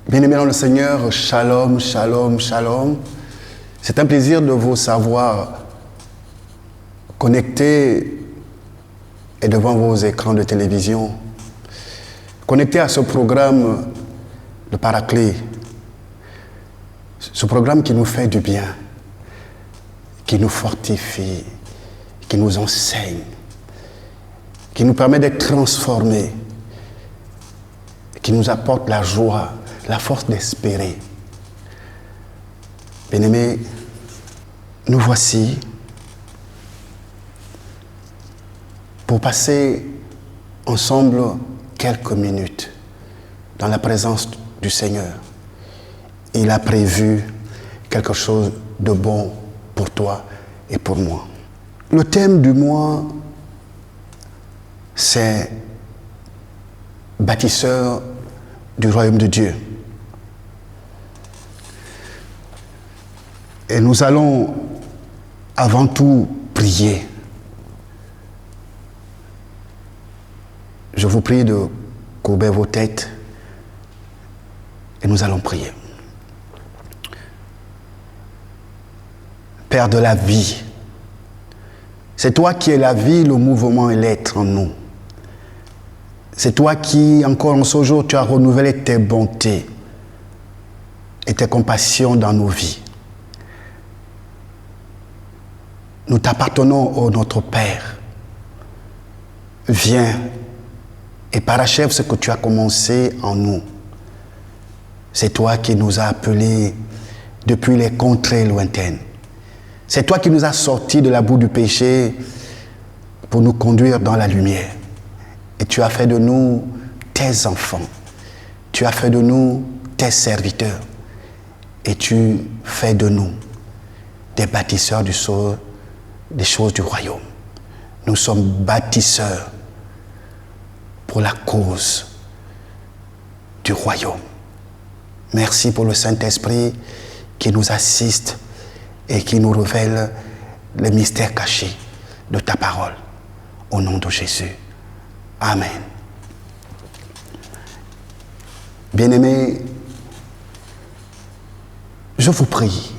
Bien-aimés dans le Seigneur, shalom, shalom, shalom. C'est un plaisir de vous savoir connectés et devant vos écrans de télévision, connectés à ce programme de Paraclet, ce programme qui nous fait du bien, qui nous fortifie, qui nous enseigne, qui nous permet d'être transformés, qui nous apporte la joie, la force d'espérer. Bien-aimés, nous voici pour passer ensemble quelques minutes dans la présence du Seigneur. Il a prévu quelque chose de bon pour toi et pour moi. Le thème du mois, c'est bâtisseur du royaume de Dieu. Et nous allons avant tout prier. Je vous prie de courber vos têtes et nous allons prier. Père de la vie, c'est toi qui es la vie, le mouvement et l'être en nous. C'est toi qui, encore en ce jour, tu as renouvelé tes bontés et tes compassions dans nos vies. Nous t'appartenons, ô notre Père. Viens et parachève ce que tu as commencé en nous. C'est toi qui nous as appelés depuis les contrées lointaines. C'est toi qui nous as sortis de la boue du péché pour nous conduire dans la lumière. Et tu as fait de nous tes enfants. Tu as fait de nous tes serviteurs. Et tu fais de nous des bâtisseurs des choses du royaume. Nous sommes bâtisseurs pour la cause du royaume. Merci pour le Saint-Esprit qui nous assiste et qui nous révèle les mystères cachés de ta parole. Au nom de Jésus. Amen. Bien-aimés, je vous prie.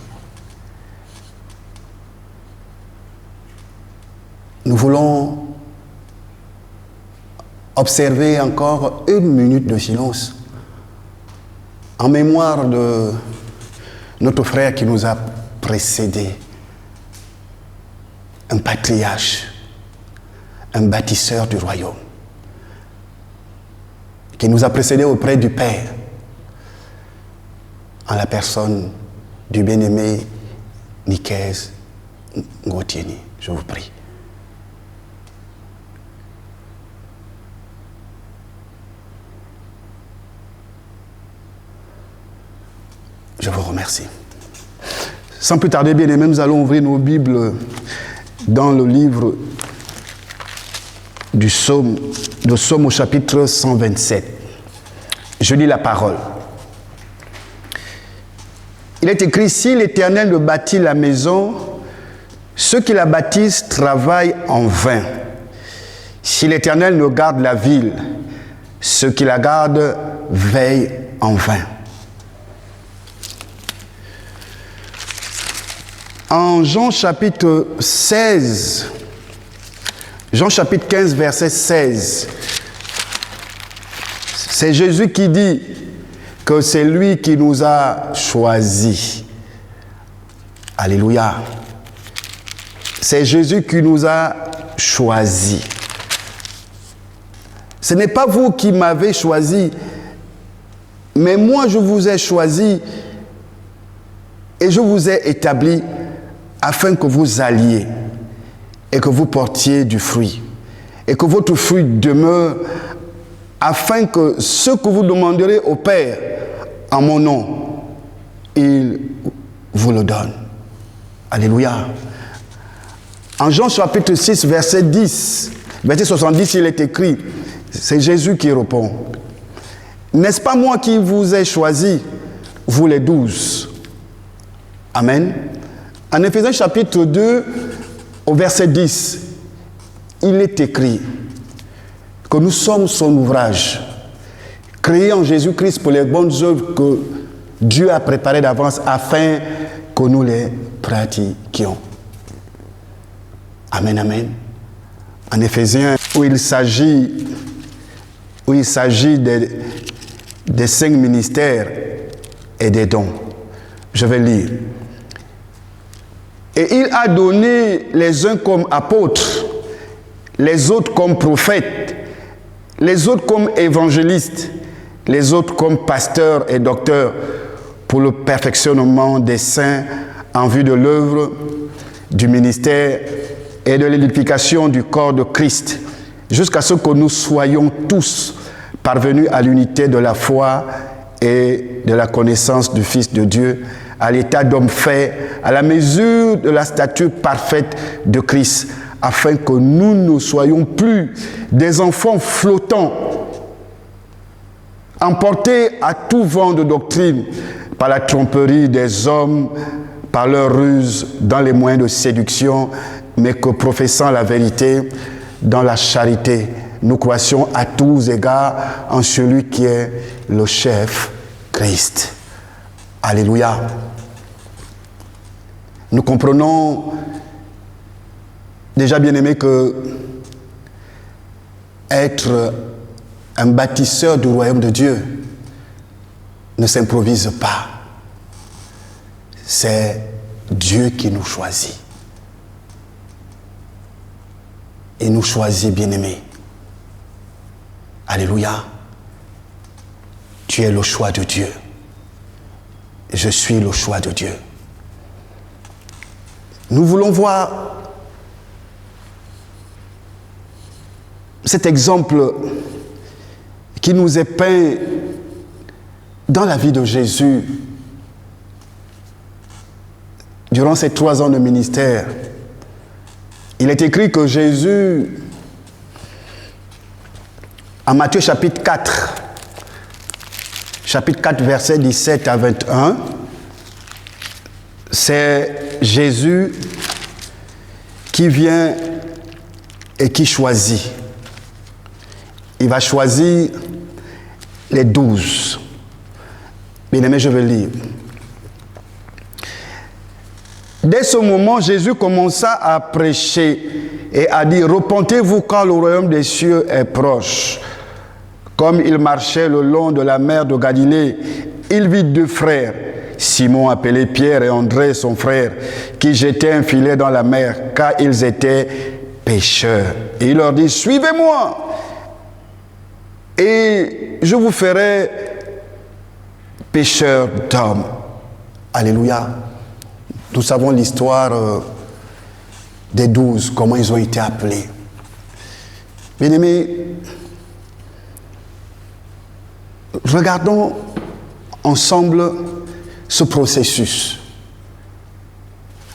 Nous voulons observer encore une minute de silence en mémoire de notre frère qui nous a précédés, un patriarche, un bâtisseur du royaume, qui nous a précédés auprès du Père, en la personne du bien-aimé Nicaise Ngotieni. Je vous prie. Je vous remercie. Sans plus tarder, bien-aimés, nous allons ouvrir nos Bibles dans le livre du Psaume au chapitre 127. Je lis la parole. Il est écrit, si l'Éternel ne bâtit la maison, ceux qui la bâtissent travaillent en vain. Si l'Éternel ne garde la ville, ceux qui la gardent veillent en vain. En Jean chapitre 16, Jean chapitre 15, verset 16, c'est Jésus qui dit que c'est lui qui nous a choisis. Alléluia. C'est Jésus qui nous a choisis. Ce n'est pas vous qui m'avez choisi, mais moi je vous ai choisi et je vous ai établi afin que vous alliez et que vous portiez du fruit et que votre fruit demeure, afin que ce que vous demanderez au Père en mon nom, il vous le donne. Alléluia. En Jean chapitre 6, verset 10, verset 70, il est écrit, c'est Jésus qui répond, n'est-ce pas moi qui vous ai choisi, vous les 12? Amen. En Éphésiens chapitre 2, au verset 10, il est écrit que nous sommes son ouvrage, créés en Jésus-Christ pour les bonnes œuvres que Dieu a préparées d'avance afin que nous les pratiquions. Amen, amen. En Éphésiens, où il s'agit des 5 ministères et des dons. Je vais lire. Et il a donné les uns comme apôtres, les autres comme prophètes, les autres comme évangélistes, les autres comme pasteurs et docteurs, pour le perfectionnement des saints en vue de l'œuvre du ministère et de l'édification du corps de Christ, jusqu'à ce que nous soyons tous parvenus à l'unité de la foi et de la connaissance du Fils de Dieu, à l'état d'homme fait, à la mesure de la stature parfaite de Christ, afin que nous ne soyons plus des enfants flottants, emportés à tout vent de doctrine par la tromperie des hommes, par leur ruse dans les moyens de séduction, mais que professant la vérité dans la charité, nous croissions à tous égards en celui qui est le chef, Christ. Alléluia. Nous comprenons déjà, bien-aimés, que être un bâtisseur du royaume de Dieu ne s'improvise pas. C'est Dieu qui nous choisit. Il nous choisit, bien-aimés. Alléluia. Tu es le choix de Dieu. Je suis le choix de Dieu. Nous voulons voir cet exemple qui nous est peint dans la vie de Jésus durant ces 3 ans de ministère. Il est écrit que Jésus, en Matthieu chapitre 4, versets 17 à 21, c'est Jésus qui vient et qui choisit. Il va choisir les 12. Bien-aimé, je vais lire. Dès ce moment, Jésus commença à prêcher et à dire: repentez-vous car le royaume des cieux est proche. Comme il marchait le long de la mer de Galilée, il vit 2 frères, Simon appelé Pierre et André son frère, qui jetaient un filet dans la mer car ils étaient pêcheurs. Et il leur dit: suivez-moi et je vous ferai pêcheurs d'hommes. Alléluia. Nous savons l'histoire des 12, comment ils ont été appelés. Bien-aimés, regardons ensemble ce processus.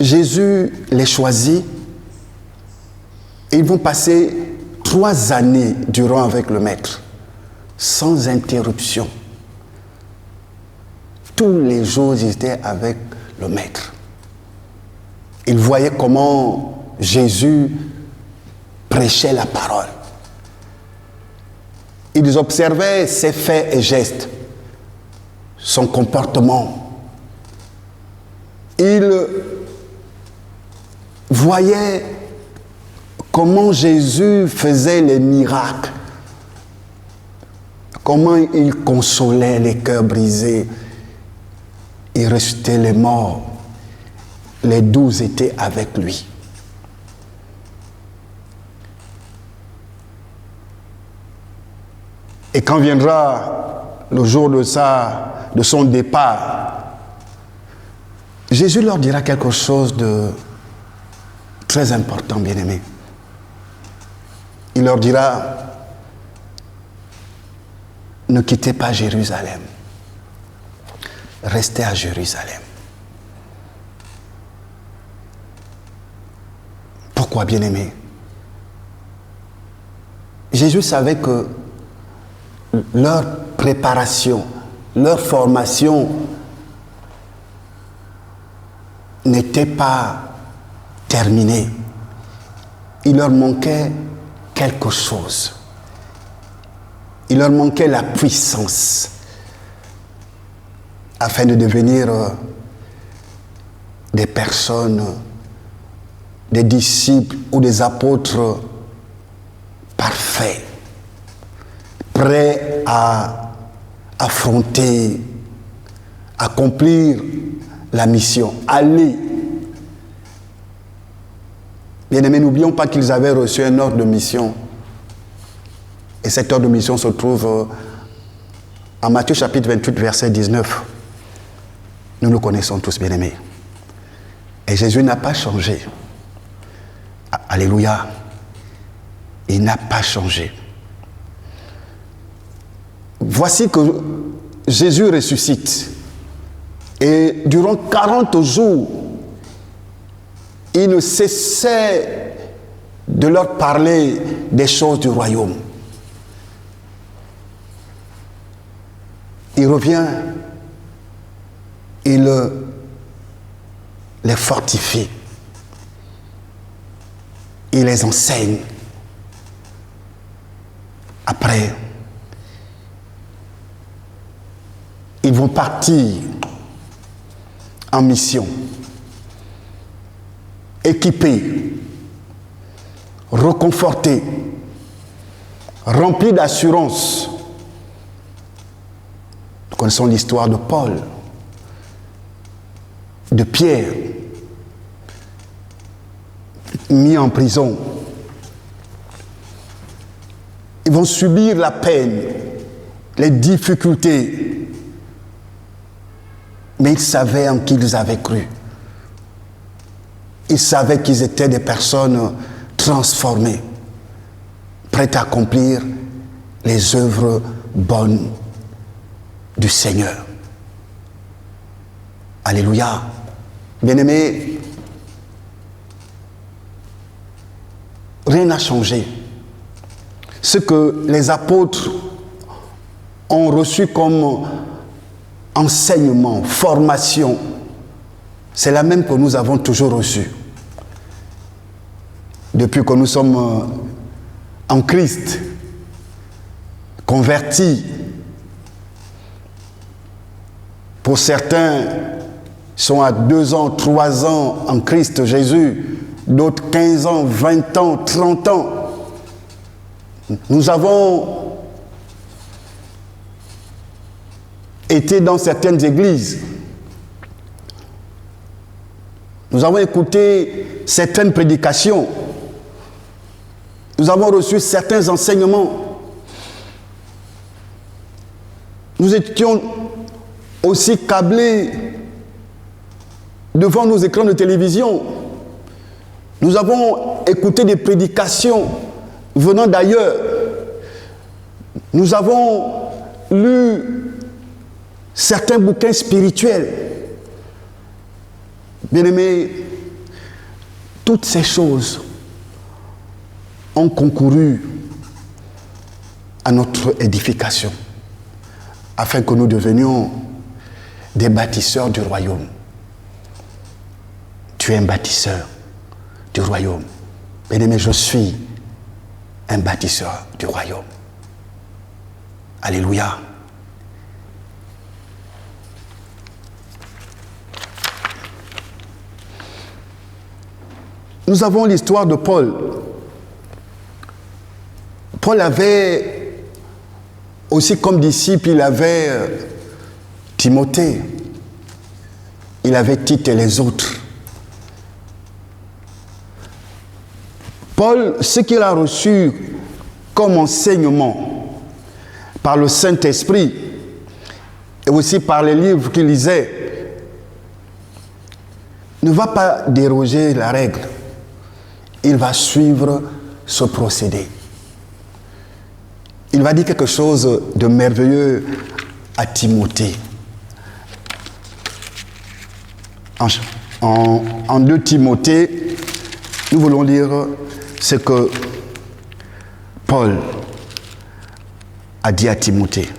Jésus les choisit et ils vont passer 3 années durant avec le Maître, sans interruption. Tous les jours, ils étaient avec le Maître. Ils voyaient comment Jésus prêchait la parole. Ils observaient ses faits et gestes, son comportement. Ils voyaient comment Jésus faisait les miracles, comment il consolait les cœurs brisés, il ressuscitait les morts. Les 12 étaient avec lui. Et quand viendra le jour de son départ, Jésus leur dira quelque chose de très important, bien-aimé. Il leur dira: ne quittez pas Jérusalem. Restez à Jérusalem. Pourquoi, bien-aimé? Jésus savait que leur préparation, leur formation n'était pas terminée. Il leur manquait quelque chose. Il leur manquait la puissance afin de devenir des personnes, des disciples ou des apôtres parfaits, prêts à affronter, accomplir la mission, aller. Bien-aimés, n'oublions pas qu'ils avaient reçu un ordre de mission. Et cet ordre de mission se trouve en Matthieu chapitre 28, verset 19. Nous le connaissons tous, bien-aimés. Et Jésus n'a pas changé. Alléluia. Il n'a pas changé. Voici que Jésus ressuscite. Et durant 40 jours, il ne cessait de leur parler des choses du royaume. Il revient, il les fortifie, il les enseigne. Après, ils vont partir en mission, équipés, reconfortés, remplis d'assurance. Nous connaissons l'histoire de Paul, de Pierre, mis en prison. Ils vont subir la peine, les difficultés, mais ils savaient en qui ils avaient cru. Ils savaient qu'ils étaient des personnes transformées, prêtes à accomplir les œuvres bonnes du Seigneur. Alléluia. Bien-aimés, rien n'a changé. Ce que les apôtres ont reçu comme enseignement, formation, c'est la même que nous avons toujours reçue. Depuis que nous sommes en Christ, convertis. Pour certains, sont à 2 ans, 3 ans en Christ Jésus, d'autres 15 ans, 20 ans, 30 ans. Nous avons été dans certaines églises. Nous avons écouté certaines prédications. Nous avons reçu certains enseignements. Nous étions aussi câblés devant nos écrans de télévision. Nous avons écouté des prédications venant d'ailleurs. Nous avons lu certains bouquins spirituels. Bien-aimés, toutes ces choses ont concouru à notre édification, afin que nous devenions des bâtisseurs du royaume. Tu es un bâtisseur du royaume. Bien-aimé, je suis un bâtisseur du royaume. Alléluia. Nous avons l'histoire de Paul. Paul avait aussi comme disciple, il avait Timothée, il avait Tite et les autres. Paul, ce qu'il a reçu comme enseignement par le Saint-Esprit et aussi par les livres qu'il lisait, ne va pas déroger la règle. Il va suivre ce procédé. Il va dire quelque chose de merveilleux à Timothée. En 2 Timothée, nous voulons lire ce que Paul a dit à Timothée.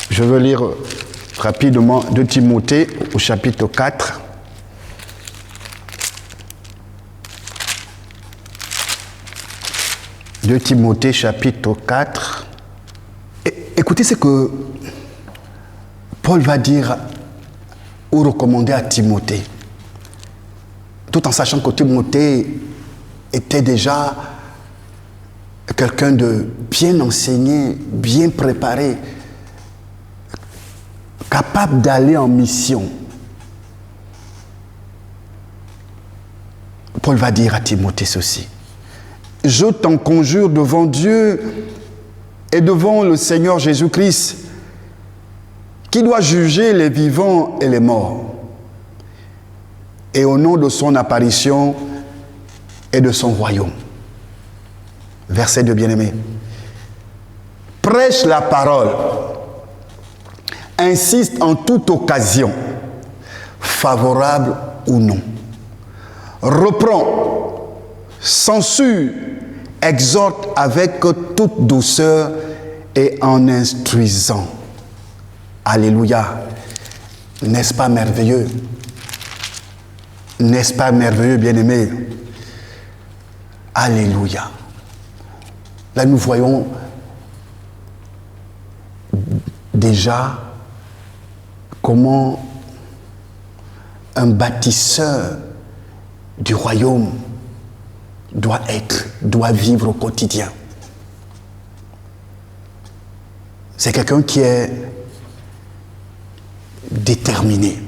Je veux lire rapidement 2 Timothée au chapitre 4. 2 Timothée chapitre 4. Écoutez ce que Paul va dire ou recommander à Timothée, tout en sachant que Timothée était déjà quelqu'un de bien enseigné, bien préparé, capable d'aller en mission. Paul va dire à Timothée ceci: je t'en conjure devant Dieu et devant le Seigneur Jésus-Christ, qui doit juger les vivants et les morts, et au nom de son apparition et de son royaume. Verset 2, bien-aimé. Prêche la parole, insiste en toute occasion, favorable ou non. Reprend, censure, exhorte avec toute douceur et en instruisant. Alléluia. N'est-ce pas merveilleux? N'est-ce pas merveilleux, bien-aimé? Alléluia. Là, nous voyons déjà comment un bâtisseur du royaume doit vivre au quotidien. C'est quelqu'un qui est déterminé.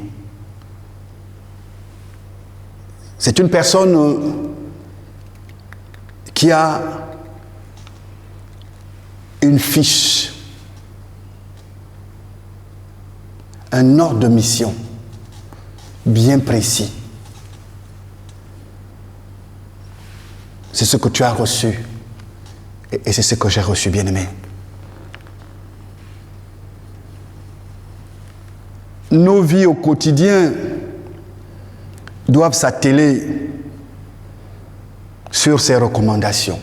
C'est une personne qui a une fiche, un ordre de mission bien précis. C'est ce que tu as reçu et c'est ce que j'ai reçu, bien-aimé. Nos vies au quotidien doivent s'atteler sur ces recommandations.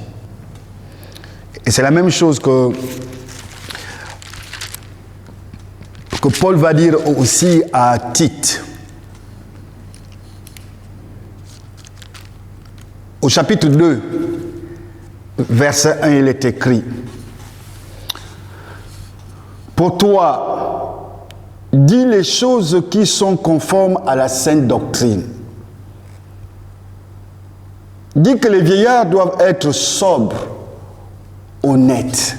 Et c'est la même chose que Paul va dire aussi à Tite. Au chapitre 2, verset 1, il est écrit: pour toi, dis les choses qui sont conformes à la sainte doctrine. Dis que les vieillards doivent être sobres, honnêtes,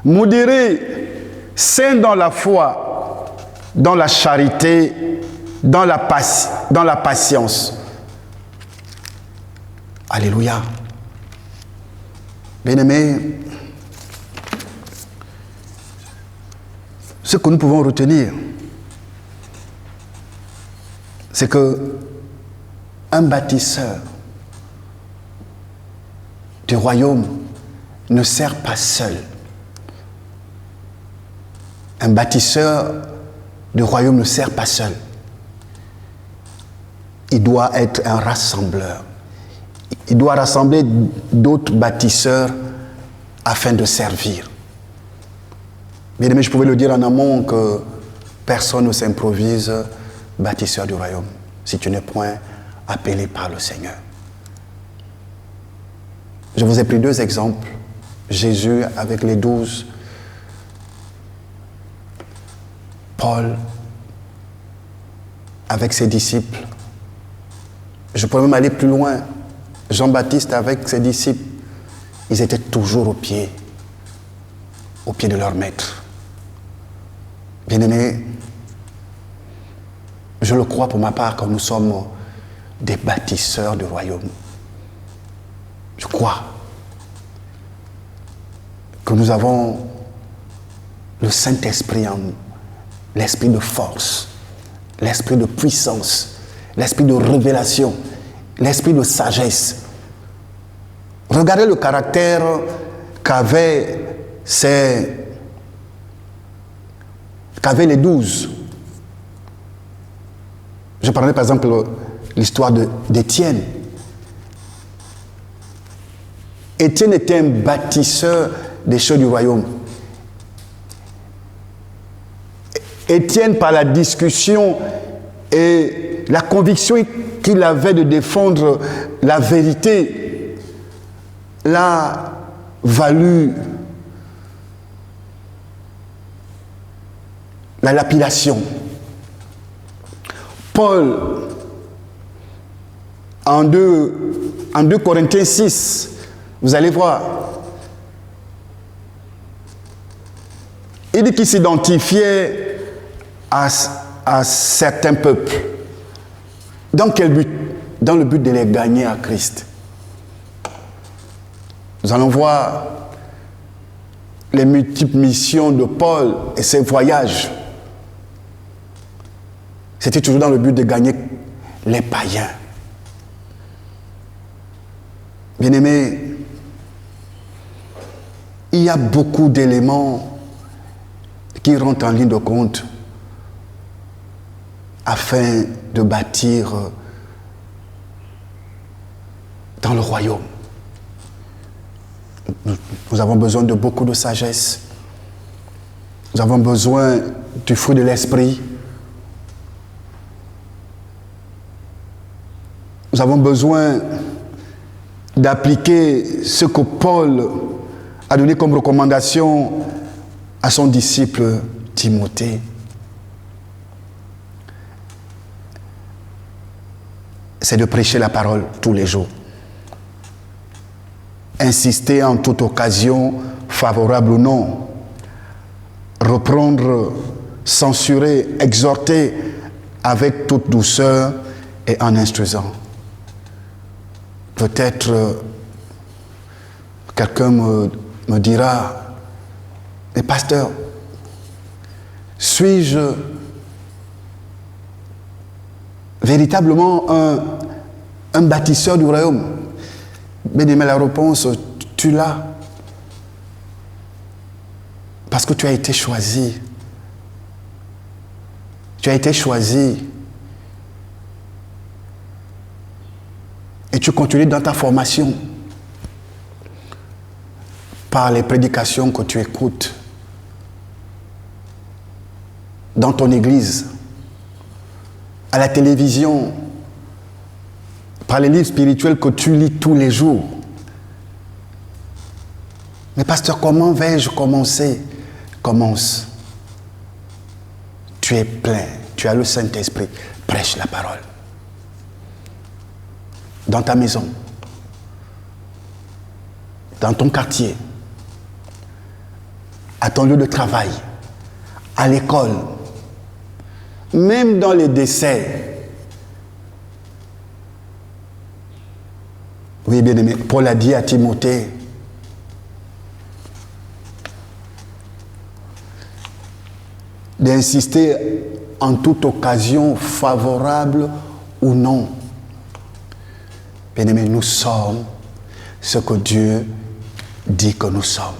modérés, saints dans la foi, dans la charité, dans la patience. Alléluia. Bien-aimés, ce que nous pouvons retenir, c'est que un bâtisseur du royaume ne sert pas seul. Un bâtisseur du royaume ne sert pas seul. Il doit être un rassembleur. Il doit rassembler d'autres bâtisseurs afin de servir. Bien aimé, je pouvais le dire en amont que personne ne s'improvise bâtisseur du royaume si tu n'es point appelé par le Seigneur. Je vous ai pris 2 exemples. Jésus avec les 12, Paul avec ses disciples. Je pourrais même aller plus loin. Jean-Baptiste avec ses disciples, ils étaient toujours au pied de leur maître. Bien-aimés, je le crois pour ma part que nous sommes des bâtisseurs du royaume. Je crois que nous avons le Saint-Esprit en nous, l'esprit de force, l'esprit de puissance, l'esprit de révélation, l'esprit de sagesse. Regardez le caractère qu'avaient les 12. Je prendrai par exemple l'histoire d'Étienne. Étienne était un bâtisseur des choses du royaume. Étienne, par la discussion et la conviction qu'il avait de défendre la vérité, l'a valu la lapidation. Paul, en 2 Corinthiens 6, vous allez voir, il dit qu'il s'identifiait à certains peuples. Dans quel but? Dans le but de les gagner à Christ. Nous allons voir les multiples missions de Paul et ses voyages. C'était toujours dans le but de gagner les païens. Bien-aimés, il y a beaucoup d'éléments qui rentrent en ligne de compte afin de bâtir dans le royaume. Nous avons besoin de beaucoup de sagesse. Nous avons besoin du fruit de l'esprit. Nous avons besoin d'appliquer ce que Paul a donné comme recommandation à son disciple Timothée. C'est de prêcher la parole tous les jours. Insister en toute occasion, favorable ou non. Reprendre, censurer, exhorter avec toute douceur et en instruisant. Peut-être quelqu'un me dira, mais pasteur, suis-je véritablement un bâtisseur du royaume? Bien-aimé, la réponse, tu l'as. Parce que tu as été choisi. Tu as été choisi. Et tu continues dans ta formation. Par les prédications que tu écoutes. Dans ton église. À la télévision. Par les livres spirituels que tu lis tous les jours. Mais pasteur, comment vais-je commencer? Commence. Tu es plein, tu as le Saint-Esprit. Prêche la parole. Dans ta maison. Dans ton quartier. À ton lieu de travail. À l'école. Même dans les décès. Oui, bien aimé, Paul a dit à Timothée, d'insister en toute occasion, favorable ou non. Bien aimé, nous sommes ce que Dieu dit que nous sommes.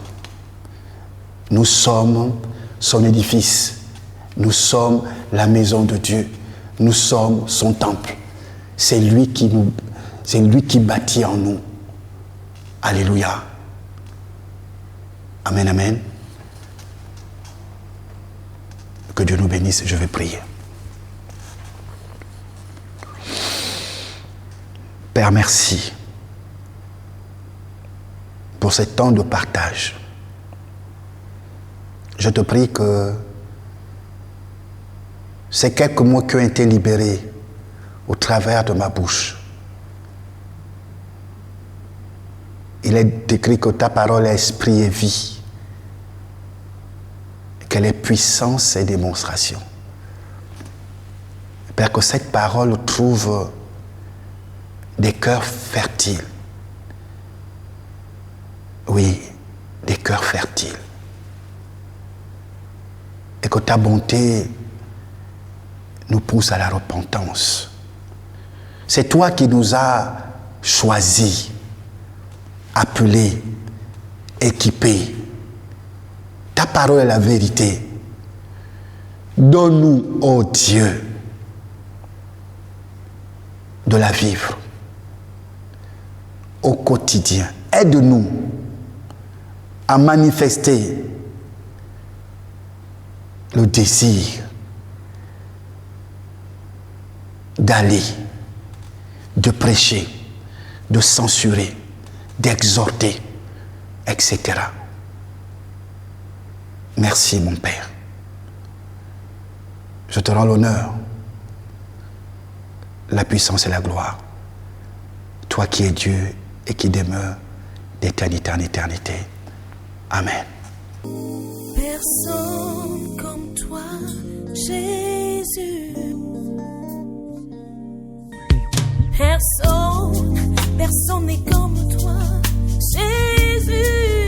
Nous sommes son édifice. Nous sommes la maison de Dieu. Nous sommes son temple. C'est lui qui bâtit en nous. Alléluia. Amen, amen. Que Dieu nous bénisse. Je vais prier. Père, merci pour ce temps de partage. Je te prie que ces quelques mots qui ont été libérés au travers de ma bouche, il est écrit que ta parole est esprit et vie, qu'elle est puissance et démonstration. Père, que cette parole trouve des cœurs fertiles. Oui, des cœurs fertiles. Et que ta bonté nous pousse à la repentance. C'est toi qui nous as choisis, appelés, équipés. Ta parole est la vérité. Donne-nous, ô Dieu, de la vivre au quotidien. Aide-nous à manifester le désir d'aller, de prêcher, de censurer, d'exhorter, etc. Merci mon Père. Je te rends l'honneur, la puissance et la gloire. Toi qui es Dieu et qui demeures d'éternité en éternité. Amen. Personne comme toi, Jésus. Personne n'est comme toi, Jésus.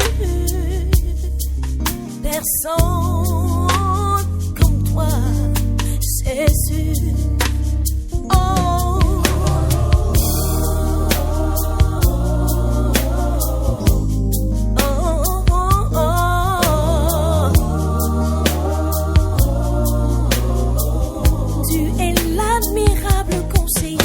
Personne